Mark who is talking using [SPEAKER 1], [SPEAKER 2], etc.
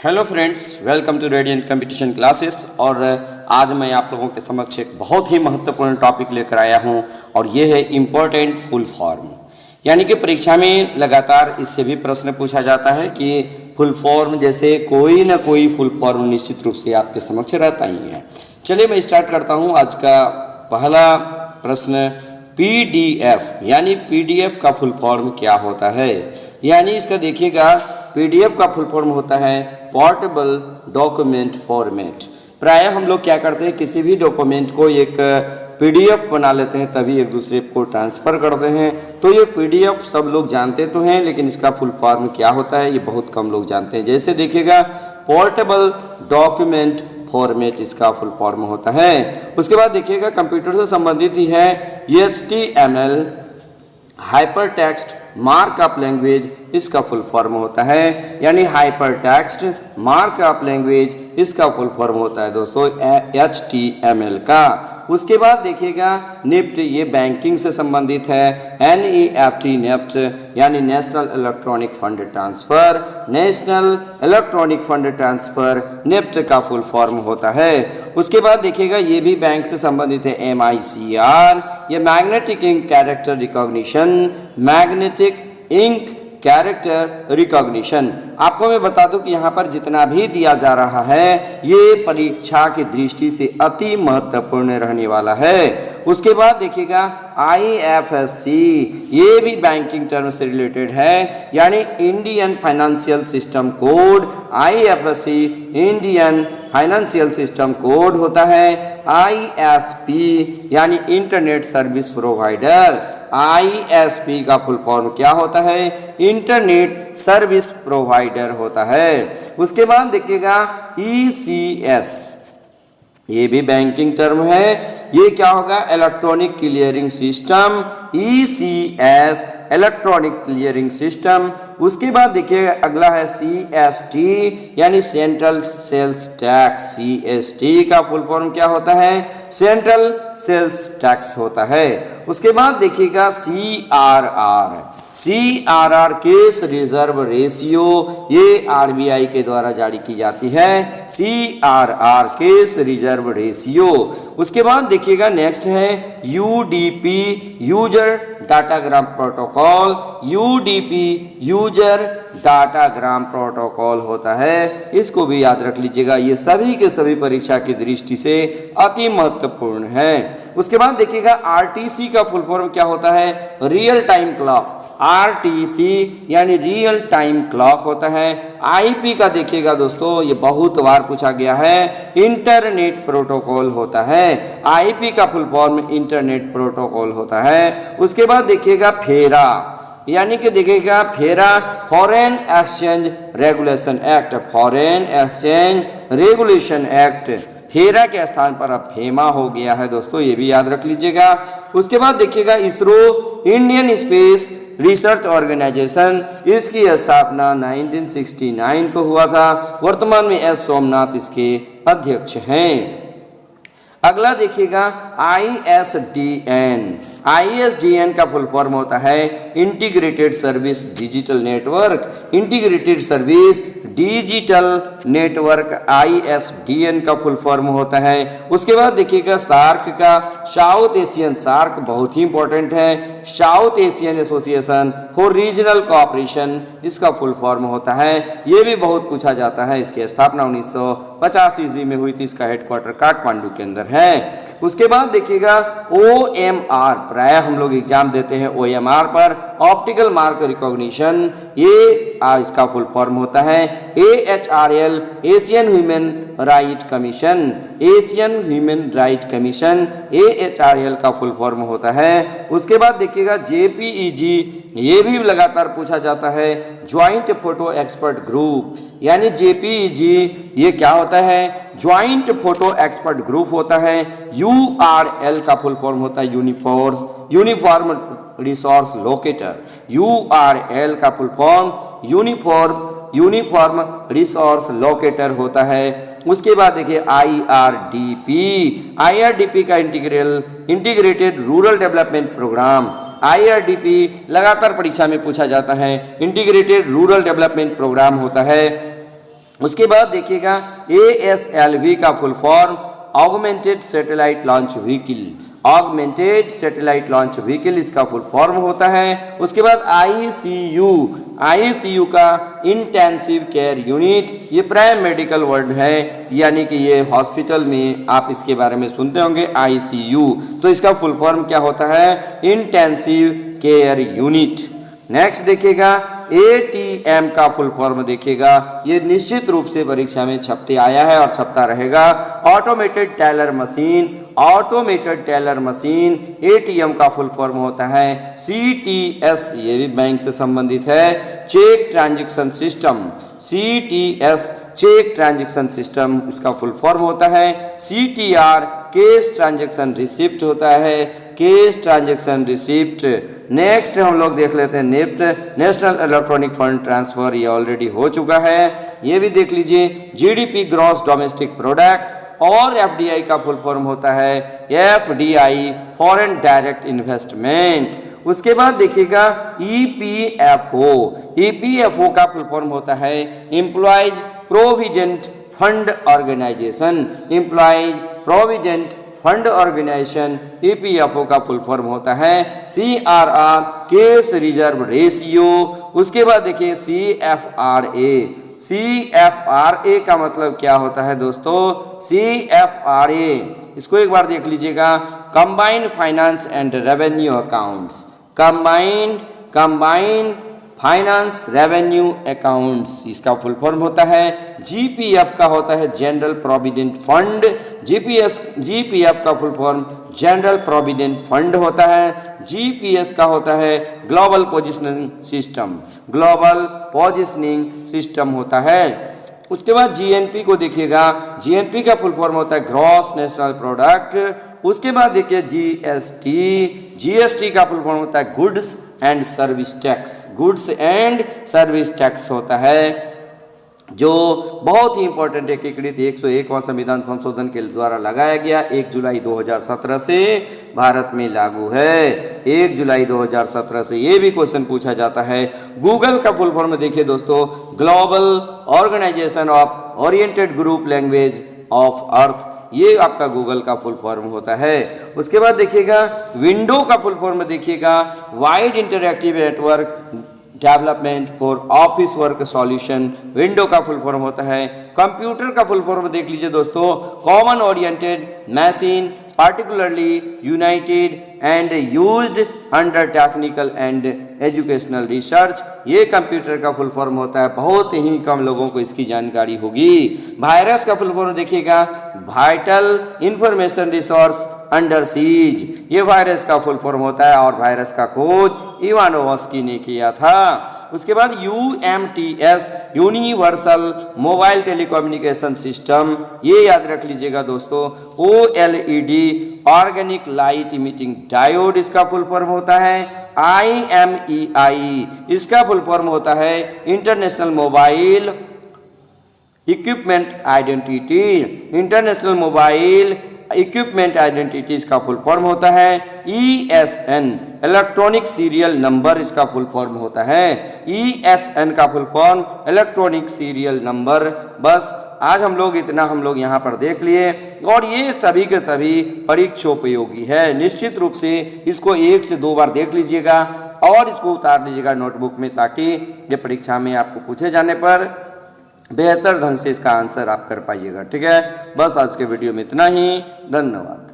[SPEAKER 1] Hello friends, welcome to radiant competition classes. और आज मैं आप लोगों के समक्ष एक बहुत ही महत्वपूर्ण टॉपिक लेकर आया हूं और ये है इम्पोर्टेंट फुल फॉर्म। यानी कि परीक्षा में लगातार इससे भी प्रश्न पूछा जाता है कि फुल फॉर्म जैसे कोई ना कोई फुल फॉर्म निश्चित रूप से आपके समक्ष रहता ही है। चलिए मैं स्टार्ट करता हूँ। आज का पहला प्रश्न, पीडीएफ यानी पीडीएफ का फुल फॉर्म क्या होता है। यानी इसका देखिएगा, पीडीएफ का फुल फॉर्म होता है पोर्टेबल डॉक्यूमेंट फॉर्मेट। प्रायः हम लोग क्या करते हैं, किसी भी डॉक्यूमेंट को एक पीडीएफ बना लेते हैं, तभी एक दूसरे को ट्रांसफ़र करते हैं। तो ये पीडीएफ सब लोग जानते तो हैं, लेकिन इसका फुल फॉर्म क्या होता है ये बहुत कम लोग जानते हैं। जैसे देखिएगा, पोर्टेबल डॉक्यूमेंट फॉर्मेट इसका फुल फॉर्म होता है। उसके बाद देखिएगा, कंप्यूटर से संबंधित ही है HTML hyper text markup language, इसका फुल फॉर्म होता है। यानी हाइपर टेक्स्ट मार्कअप लैंग्वेज इसका फुल फॉर्म होता है दोस्तों HTML का। उसके बाद देखिएगा, निफ्ट ये बैंकिंग से संबंधित है। NEFT नेफ्ट यानी national electronic fund transfer, national electronic fund transfer NEFT का फुल फॉर्म होता है। उसके बाद देखिएगा, ये भी बैंक से संबंधित है। MICR ये magnetic ink character recognition, magnetic ink character recognition. आपको मैं बता दूं कि यहाँ पर जितना भी दिया जा रहा है ये परीक्षा की दृष्टि से अति महत्वपूर्ण रहने वाला है। उसके बाद देखिएगा, IFSC ये भी बैंकिंग टर्म से रिलेटेड है, यानी Indian financial system code. IFSC Indian financial system code होता है। ISP यानी इंटरनेट सर्विस प्रोवाइडर, ISP का फुल फॉर्म क्या होता है, इंटरनेट सर्विस प्रोवाइडर होता है। उसके बाद देखिएगा, ECS ये भी बैंकिंग टर्म है। ये क्या होगा, electronic clearing system, ECS electronic clearing system. उसके बाद देखिए अगला है CST यानी सेंट्रल सेल्स टैक्स। CST का फुल फॉर्म क्या होता है, सेंट्रल सेल्स टैक्स होता है। उसके बाद देखिएगा, CRR केस रिजर्व रेशियो, ये RBI के द्वारा जारी की जाती है। CRR case reserve ratio. उसके बाद देखिएगा, नेक्स्ट है UDP user datagram protocol. UDP user datagram protocol होता है, इसको भी याद रख लीजिएगा। ये सभी के सभी परीक्षा की दृष्टि से अति महत्वपूर्ण है। उसके बाद देखिएगा, RTC का फुल फॉर्म क्या होता है, रियल टाइम क्लॉक। RTC यानी रियल टाइम क्लॉक होता है। IP का देखिएगा दोस्तों, ये बहुत बार पूछा गया है, इंटरनेट प्रोटोकॉल होता है। IP का फुल फॉर्म इंटरनेट प्रोटोकॉल होता है। उसके बाद देखिएगा, फेरा यानी कि देखिएगा, फेरा foreign exchange regulation act, foreign exchange regulation act. फेरा के स्थान पर अब फेमा हो गया है दोस्तों, ये भी याद रख लीजिएगा। उसके बाद देखिएगा, ISRO Indian space research organisation, इसकी स्थापना 1969 को हुआ था। वर्तमान में S सोमनाथ इसके अध्यक्ष हैं। अगला देखिएगा, ISDN का फुल फॉर्म होता है integrated service digital network. Integrated service digital network ISDN का फुल फॉर्म होता है। उसके बाद देखिएगा, सार्क का, साउथ एशियन, सार्क बहुत ही इंपॉर्टेंट है, south Asian association for regional cooperation, इसका फुल फॉर्म होता है। ये भी बहुत पूछा जाता है। इसकी स्थापना 1950 ईस्वी में हुई थी। इसका हेडक्वार्टर काठमांडू के अंदर है। उसके बाद देखिएगा, OMR, प्रायः हम लोग एग्जाम देते हैं OMR पर, ऑप्टिकल मार्क रिकॉग्निशन, ये इसका फुल फॉर्म होता है। AHRL Asian human right commission, Asian human right commission, AHRL का फुल फॉर्म होता है। उसके बाद देखिएगा, JPEG ये भी लगातार पूछा जाता है, ज्वाइंट फोटो एक्सपर्ट ग्रुप। यानी JPEG ये क्या होता है, ज्वाइंट फोटो एक्सपर्ट ग्रुप होता है। URL का फुल फॉर्म होता है यूनिफॉर्म रिसोर्स लोकेटर। URL का full form uniform resource locator होता है। उसके बाद देखिए, IRDP का integrated rural development programme. IRDP लगातार परीक्षा में पूछा जाता है, इंटीग्रेटेड रूरल डेवलपमेंट प्रोग्राम होता है। उसके बाद देखिएगा ASLV का full form augmented satellite launch vehicle, augmented satellite launch vehicle इसका फुल फॉर्म होता है। उसके बाद ICU, ICU का इंटेंसिव केयर यूनिट, ये प्राइम मेडिकल वर्ड है, यानी कि ये हॉस्पिटल में आप इसके बारे में सुनते होंगे ICU, तो इसका फुल फॉर्म क्या होता है, इंटेंसिव केयर यूनिट। नेक्स्ट देखिएगा ATM का फुल फॉर्म देखिएगा, ये निश्चित रूप से परीक्षा में छपते आया है और छपता रहेगा, automated teller machine, automated teller machine. ATM का फुल फॉर्म होता है CTS, ये भी बैंक से संबंधित है, cheque transaction system, CTS cheque transaction system इसका फुल फॉर्म होता है। CTR केस ट्रांजैक्शन रिसिप्ट होता है, केस ट्रांजैक्शन रिसिप्ट। नेक्स्ट हम लोग देख लेते हैं NEFT, national electronic fund transfer, ये ऑलरेडी हो चुका है, ये भी देख लीजिए। GDP ग्रॉस डोमेस्टिक प्रोडक्ट, और FDI का फुल फॉर्म होता है FDI फॉरेन डायरेक्ट इन्वेस्टमेंट। उसके बाद देखिएगा EPFO, EPFO का फुल फॉर्म होता है employees provident fund organisation, employees provident fund organisation, EPFO का फुल फॉर्म होता है CRR केस रिजर्व रेशियो। उसके बाद देखिए CFRA, CFRA का मतलब क्या होता है दोस्तों, CFRA इसको एक बार देख लीजिएगा, combined finance and revenue accounts, combined finance revenue accounts इसका फुल फॉर्म होता है। GPF का होता है जनरल प्रोविडेंट फंड, GPF का full form general provident fund होता है। GPS का होता है global positioning system, global positioning system होता है। उसके बाद GNP को देखिएगा, GNP का फुल फॉर्म होता है ग्रॉस नेशनल प्रोडक्ट। उसके बाद देखिए GST का फुल फॉर्म होता है goods and service tax, goods and service tax होता है, जो बहुत ही इंपॉर्टेंट है। एकीकृत 101वां संविधान संशोधन के द्वारा लगाया गया, 1 जुलाई 2017 से भारत में लागू है, 1 जुलाई 2017 से। ये भी क्वेश्चन पूछा जाता है। गूगल का फुल फॉर्म देखिए दोस्तों, global organisation of oriented group language of earth, ये आपका गूगल का फुल फॉर्म होता है। उसके बाद देखिएगा विंडो का फुल फॉर्म देखिएगा, wide interactive network development for office work solution, window का फुल फॉर्म होता है। कंप्यूटर का फुल फॉर्म देख लीजिए दोस्तों, common oriented machine particularly united and used under technical and educational research, ये कंप्यूटर का फुल फॉर्म होता है, बहुत ही कम लोगों को इसकी जानकारी होगी। वायरस का फुल फॉर्म देखिएगा, vital information resource under seize, ये वायरस का फुल फॉर्म होता है और वायरस का खोज इवानोवस्की ने किया था। उसके बाद UMTS universal mobile telecommunication system, ये याद रख लीजिएगा दोस्तों। OLED organic light emitting diode इसका फुल फॉर्म होता है। IMEI इसका फुल फॉर्म होता है international mobile equipment identity, international mobile equipment identity इसका फुल फॉर्म होता है। ESN इलेक्ट्रॉनिक सीरियल नंबर इसका फुल फॉर्म होता है। ESN का full form electronic serial number. बस आज हम लोग यहाँ पर देख लिए, और ये सभी के सभी परीक्षोपयोगी है। निश्चित रूप से इसको 1 से 2 बार देख लीजिएगा और इसको उतार लीजिएगा नोटबुक में, ताकि ये परीक्षा में आपको पूछे जाने पर बेहतर ढंग से इसका आंसर आप कर पाइएगा। ठीक है, बस आज के वीडियो में इतना ही, धन्यवाद।